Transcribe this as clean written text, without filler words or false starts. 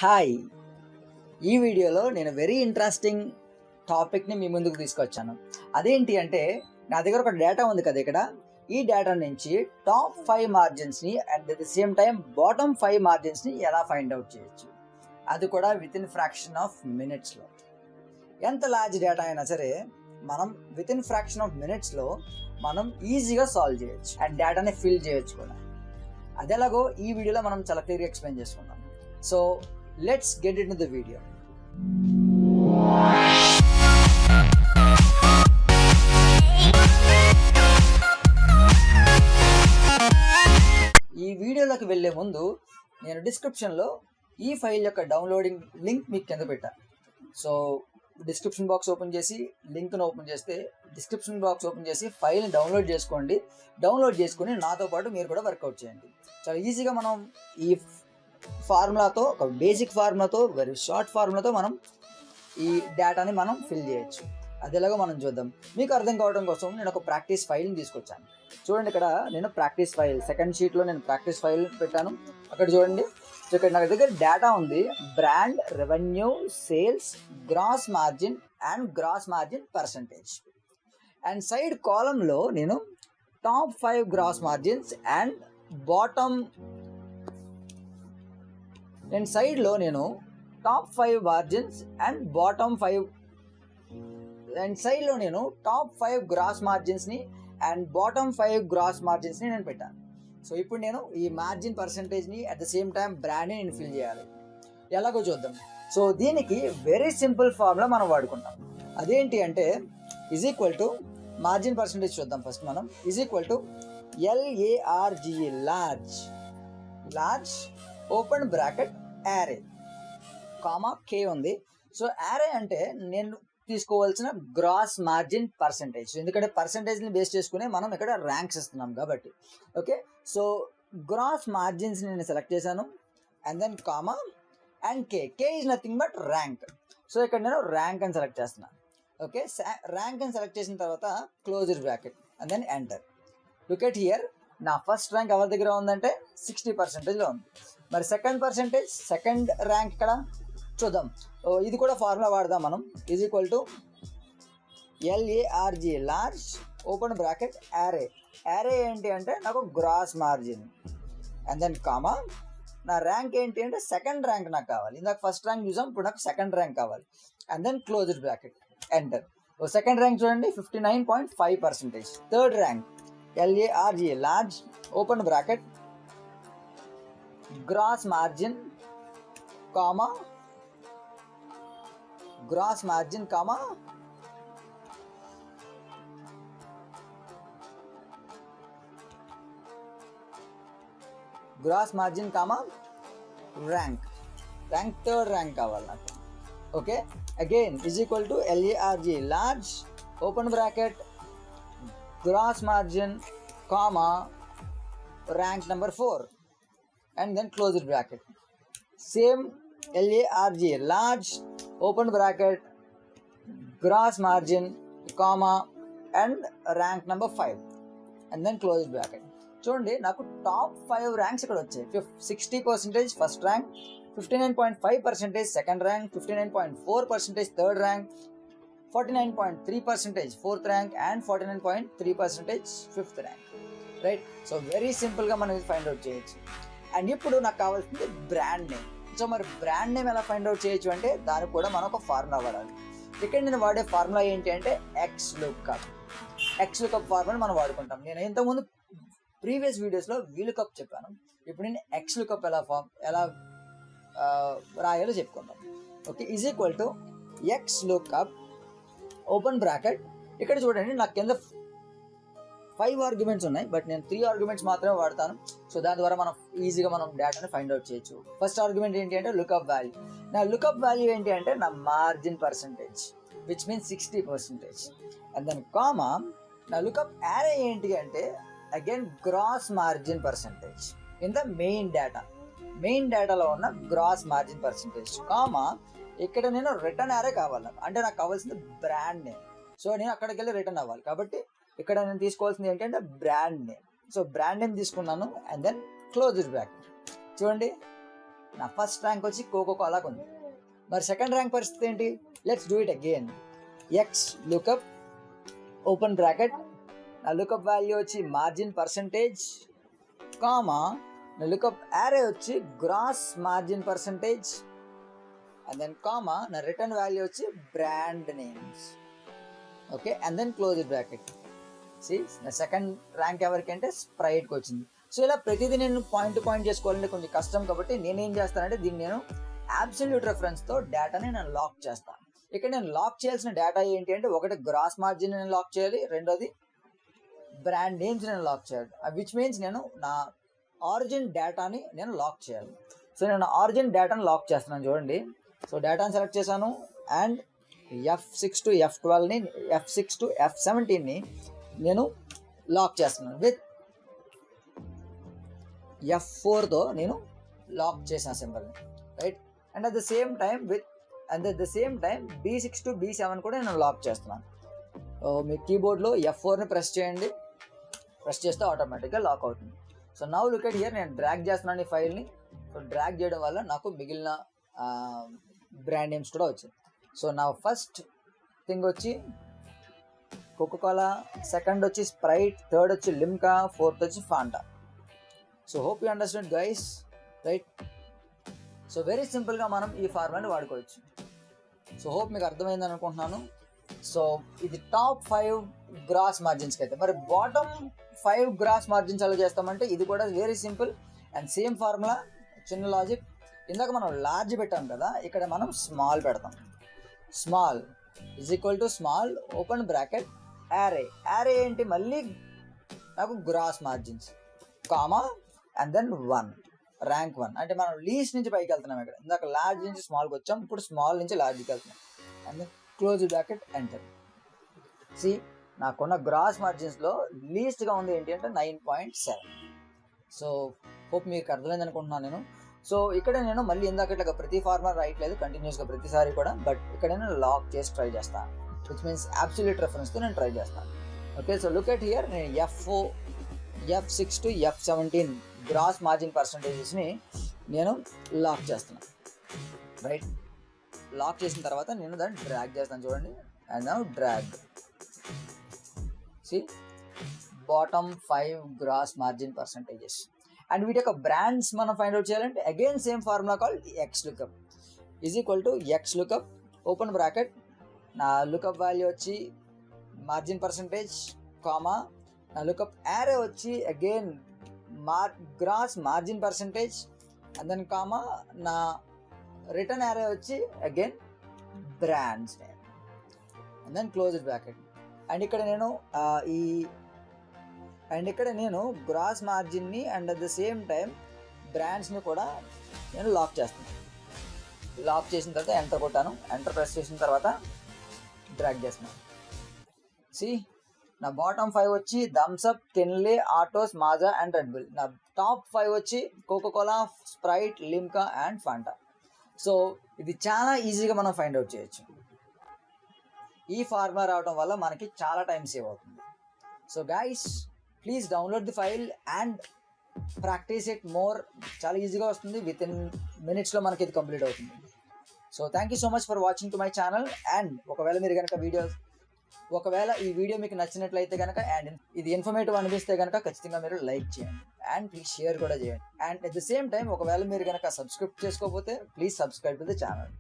Hi! ఈ వీడియోలో నేను వెరీ ఇంట్రెస్టింగ్ టాపిక్‌ని మీ ముందుకు తీసుకొచ్చాను. అదేంటి అంటే నా దగ్గర ఒక డేటా ఉంది కదా ఇక్కడ. ఈ డేటా నుంచి టాప్ 5 మార్జిన్స్‌ని at the same time bottom 5 మార్జిన్స్‌ని ఎలా ఫైండ్ ఔట్ చేయొచ్చు. అది కూడా వితిన్ ఫ్రాక్షన్ ఆఫ్ మినిట్స్‌లో. ఎంత లార్జ్ డేటా అయినా సరే మనం వితిన్ ఫ్రాక్షన్ ఆఫ్ మినిట్స్‌లో మనం ఈజీగా సాల్వ్ చేయొచ్చు అండ్ డేటాని ఫిల్ చేయొచ్చు కూడా. అదెలాగో ఈ వీడియోలో మనం చాలా క్లియర్‌గా ఎక్స్‌ప్లెయిన్ చేసుకుందాం. So let's get into the video. ఈ వీడియోలోకి వెళ్ళే ముందు నేను డిస్క్రిప్షన్లో ఈ ఫైల్ యొక్క డౌన్లోడింగ్ లింక్ మీకు కింద పెట్టాను. సో డిస్క్రిప్షన్ బాక్స్ ఓపెన్ చేసి లింక్ను ఓపెన్ చేస్తే డిస్క్రిప్షన్ బాక్స్ ఓపెన్ చేసి ఫైల్ని డౌన్లోడ్ చేసుకోండి. డౌన్లోడ్ చేసుకొని నాతో పాటు మీరు కూడా వర్కౌట్ చేయండి. చాలా ఈజీగా మనం ఈ ఫార్ములాతో, ఒక బేసిక్ ఫార్ములాతో, వెరీ షార్ట్ ఫార్ములాతో మనం ఈ డేటాని మనం ఫిల్ చేయొచ్చు. అది ఎలాగో మనం చూద్దాం. మీకు అర్థం కావడం కోసం నేను ఒక ప్రాక్టీస్ ఫైల్ని తీసుకొచ్చాను. చూడండి, ఇక్కడ నేను ప్రాక్టీస్ ఫైల్ సెకండ్ షీట్లో నేను ప్రాక్టీస్ ఫైల్ పెట్టాను. అక్కడ చూడండి, సో ఇక్కడ నా దగ్గర డేటా ఉంది. Brand, revenue, sales, gross margin and gross margin percentage. And side కాలంలో నేను top 5 gross margins and bottom సైడ్లో నేను top 5 margins and bottom 5 and సైడ్లో నేను టాప్ 5 గ్రాస్ మార్జిన్స్ని అండ్ బాటమ్ 5 గ్రాస్ మార్జిన్స్ని నేను పెట్టాను. సో ఇప్పుడు నేను ఈ మార్జిన్ పర్సంటేజ్ని అట్ ద సేమ్ టైం బ్రాండ్ని నేను ఫిల్ చేయాలి. ఎలాగో చూద్దాం. సో దీనికి వెరీ సింపుల్ ఫార్ములా మనం వాడుకుంటాం. అదేంటి అంటే is equal to margin percentage చూద్దాం ఫస్ట్ మనం. Is equal to LARGE large open bracket array comma K ఉంది. సో యారే అంటే నేను తీసుకోవాల్సిన గ్రాస్ మార్జిన్ పర్సంటేజ్, ఎందుకంటే పర్సంటేజ్ని బేస్ చేసుకునే మనం ఇక్కడ ర్యాంక్స్ ఇస్తున్నాం కాబట్టి. ఓకే, సో గ్రాస్ మార్జిన్స్ని నేను సెలెక్ట్ చేశాను and then comma and K is nothing but rank. So ఇక్కడ నేను ర్యాంక్ అని సెలెక్ట్ చేస్తున్నాను. ఓకే, ర్యాంక్ అని సెలెక్ట్ చేసిన తర్వాత closer bracket and then enter. Look at here, నా ఫస్ట్ ర్యాంక్ ఎవరి దగ్గర ఉందంటే 60%లో ఉంది. మరి సెకండ్ ర్యాంక్ ఇక్కడ చూద్దాం. ఇది కూడా ఫార్ములా వాడదాం మనం. Is equal to LARGE large open bracket array ఏంటి అంటే నాకు gross margin and then comma నా ర్యాంక్ ఏంటి అంటే సెకండ్ ర్యాంక్ నాకు కావాలి. ఇందాక ఫస్ట్ ర్యాంక్ చూసాం, ఇప్పుడు నాకు సెకండ్ ర్యాంక్ కావాలి and then closer bracket enter. Second rank చూడండి 59.5%. Third rank LARGE large open bracket gross margin comma gross margin comma gross margin comma rank third rank కావాలి నాకు. Okay, again is equal to LARGE large open bracket gross margin comma rank number 4 and then close the bracket. Same LARGE large open bracket gross margin comma and rank number 5 and then close the bracket. చూడండి, నాకు top 5 ranks ఇక్కడ వచ్చాయి. 60% first rank, 59.5% second rank, 59.4% third rank, 49.3% fourth rank and 49.3% fifth rank. Right, so very సింపుల్గా మనం ఇది find out చేయొచ్చు. And ఇప్పుడు నాకు కావాల్సింది బ్రాండ్ నేమ్. సో మరి బ్రాండ్ నేమ్ ఎలా ఫైండ్ అవుట్ చేయొచ్చు అంటే దానికి కూడా మనం ఒక ఫార్ములా వాడాలి. ఇక్కడ నేను వాడే ఫార్ములా ఏంటి అంటే ఎక్స్ లుక్అప్ ఫార్ములా మనం వాడుకుంటాం. నేను ఇంతకుముందు ప్రీవియస్ వీడియోస్లో వీలుకప్ చెప్పాను. ఇప్పుడు నేను ఎక్స్ లుక్అప్ ఎలా రాయాలో చెప్పుకుందాం. Okay, is equal to X lookup open bracket. ఇక్కడ చూడండి, నాకు కింద 5 ఆర్గ్యుమెంట్స్ ఉన్నాయి, బట్ నేను 3 ఆర్గ్యుమెంట్స్ మాత్రమే వాడతాను. సో దాని ద్వారా మనం ఈజీగా మనం డేటాని ఫైండ్ అవుట్ చేయొచ్చు. ఫస్ట్ ఆర్గ్యుమెంట్ ఏంటి అంటే లుక్అప్ వాల్యూ. నా లుక్అప్ వాల్యూ ఏంటి అంటే నా margin percentage which means 60%. And then comma నా లుక్అప్ యారే ఏంటి అంటే again gross margin percentage in the main డేటాలో ఉన్న గ్రాస్ మార్జిన్ పర్సంటేజ్ కామా ఇక్కడ నేను రిటర్న్ యారే కావాలి, అంటే నాకు కావాల్సింది బ్రాండ్ నేమ్. సో నేను అక్కడికి వెళ్ళి రిటర్న్ అవ్వాలి కాబట్టి ఇక్కడ నేను తీసుకోవాల్సింది ఏంటంటే brand name. So brand name తీసుకున్నాను అండ్ దెన్ క్లోజ్ బ్రాకెట్. చూడండి, నా ఫస్ట్ ర్యాంక్ వచ్చి కోకో కోలాకు ఉంది. మరి సెకండ్ ర్యాంక్ పరిస్థితి ఏంటి? Let's do it again. X lookup open bracket, నా లుకప్ వాల్యూ వచ్చి మార్జిన్ పర్సంటేజ్, కామా నా లుకప్ యారే వచ్చి gross margin percentage, and then comma నా రిటర్న్ వాల్యూ వచ్చి brand names. Okay, and then close the bracket. నా second rank ఎవరికి అంటే స్ప్రైట్కి వచ్చింది. సో ఇలా ప్రతిదీ నేను పాయింట్ టు పాయింట్ చేసుకోవాలంటే కొంచెం కష్టం, కాబట్టి నేనేం చేస్తానంటే దీన్ని నేను అబ్సల్యూట్ రెఫరెన్స్తో డేటాని నేను లాక్ చేస్తాను. ఇక్కడ నేను లాక్ చేయాల్సిన డేటా ఏంటి అంటే, ఒకటి గ్రాస్ మార్జిన్ నేను లాక్ చేయాలి, రెండోది బ్రాండ్ నేమ్స్ నేను లాక్ చేయాలి. విచ్ మీన్స్ నేను నా ఆరిజిన్ డేటాని నేను లాక్ చేయాలి. సో నేను ఆరిజిన్ డేటాని లాక్ చేస్తున్నాను చూడండి. సో డేటాని సెలెక్ట్ చేశాను and F6 to F12ని, F6 to F17ని నేను లాక్ చేస్తున్నాను. విత్ F4తో నేను లాక్ చేసిన సింబల్ని, right. And at the same time B6 to B7 కూడా నేను లాక్ చేస్తున్నాను. మీ కీబోర్డ్లో F4ని ప్రెస్ చేయండి, ప్రెస్ చేస్తే ఆటోమేటిక్గా లాక్ అవుతుంది. So now look at here, నేను డ్రాగ్ చేస్తున్నాను ఈ ఫైల్ని. సో డ్రాగ్ చేయడం వల్ల నాకు మిగిలిన బ్రాండ్ నేమ్స్ కూడా వచ్చాయి. సో నా ఫస్ట్ థింగ్ వచ్చి కోకోకోలా, సెకండ్ వచ్చి స్ప్రైట్, థర్డ్ వచ్చి లిమ్కా, ఫోర్త్ వచ్చి Fanta. So hope you understand guys, right. So very సింపుల్గా మనం ఈ ఫార్ములాని వాడుకోవచ్చు. సో హోప్ మీకు అర్థమైందని అనుకుంటున్నాను. సో ఇది టాప్ 5 గ్రాస్ మార్జిన్స్కి అయితే. మరి బాటమ్ 5 గ్రాస్ మార్జిన్స్ ఎలా చేస్తామంటే ఇది కూడా very simple and same formula. చిన్న లాజిక్, ఇందాక మనం లార్జ్ పెట్టాం కదా, ఇక్కడ మనం స్మాల్ పెడతాం. Small is equal to small open bracket array. Array ఏంటి? మళ్ళీ నాకు gross margins, comma and then 1, rank 1. అంటే మనం లీస్ట్ నుంచి పైకి వెళ్తున్నాం. ఇక్కడ ఇందాక లార్జ్ నుంచి స్మాల్కి వచ్చాం, ఇప్పుడు స్మాల్ నుంచి లార్జ్కి వెళ్తున్నాం. And then close bracket enter. See నాకున్న గ్రాస్ మార్జిన్స్లో లీస్ట్గా ఉంది ఏంటి అంటే 9.7. సో హోప్ మీకు అర్థమైంది అనుకుంటున్నాను నేను. సో ఇక్కడ నేను మళ్ళీ ఇందాక ఇట్లా ప్రతి ఫార్ములా రాయట్లేదు కంటిన్యూస్గా ప్రతిసారి కూడా, బట్ ఇక్కడ నేను లాక్ చేసి ట్రై చేస్తాను. విచ్ మీన్స్ అబ్సల్యూట్ రెఫరెన్స్తో నేను ట్రై చేస్తాను. Okay, so look at here, నేను F6 to F17 gross margin పర్సంటేజెస్ని నేను లాక్ చేస్తున్నాను, రైట్. లాక్ చేసిన తర్వాత నేను దాన్ని డ్రాగ్ చేస్తాను చూడండి. And now drag. See bottom 5 gross margin percentages. And వీటి యొక్క బ్రాండ్స్ మనం ఫైండ్ అవుట్ చేయాలంటే again same formula called X lookup is equal to X lookup open bracket, నా లుకప్ వాల్యూ వచ్చి మార్జిన్ పర్సంటేజ్, కామా నా lookup array వచ్చి again gross margin percentage, and then comma నా return array వచ్చి again brands name, and then close bracket. And ఇక్కడ నేను gross మార్జిన్ని and at the same time బ్రాండ్స్ని కూడా నేను లాక్ చేస్తాను. లాక్ చేసిన తర్వాత ఎంటర్ కొట్టాను. ఎంటర్ ప్రెస్ చేసిన తర్వాత డ్రాగ్ చేస్తున్నాను. సి నా బాటమ్ 5 వచ్చి థమ్స్అప్, కెన్లే, ఆటోస్, మాజా అండ్ రెడ్ బుల్. నా టాప్ 5 వచ్చి Coca Cola, Sprite, Limca and Fanta. So ఇది చాలా ఈజీగా మనం ఫైండ్ అవుట్ చేయొచ్చు. ఈ ఫార్ములా రావడం వల్ల మనకి చాలా టైం సేవ్ అవుతుంది. So guys, please download the file and practice it more. చాలా ఈజీగా వస్తుంది, విత్ ఇన్ మినిట్స్లో మనకి ఇది కంప్లీట్ అవుతుంది. So thank you so much for watching to my channel. And ఒకవేళ ఈ వీడియో మీకు నచ్చినట్లయితే కనుక అండ్ ఇది ఇన్ఫర్మేటివ్ అనిపిస్తే కనుక ఖచ్చితంగా మీరు లైక్ చేయండి అండ్ ప్లీజ్ షేర్ కూడా చేయండి. And at the same time ఒకవేళ మీరు కనుక సబ్స్క్రైబ్ చేసుకోకపోతే please subscribe to the channel.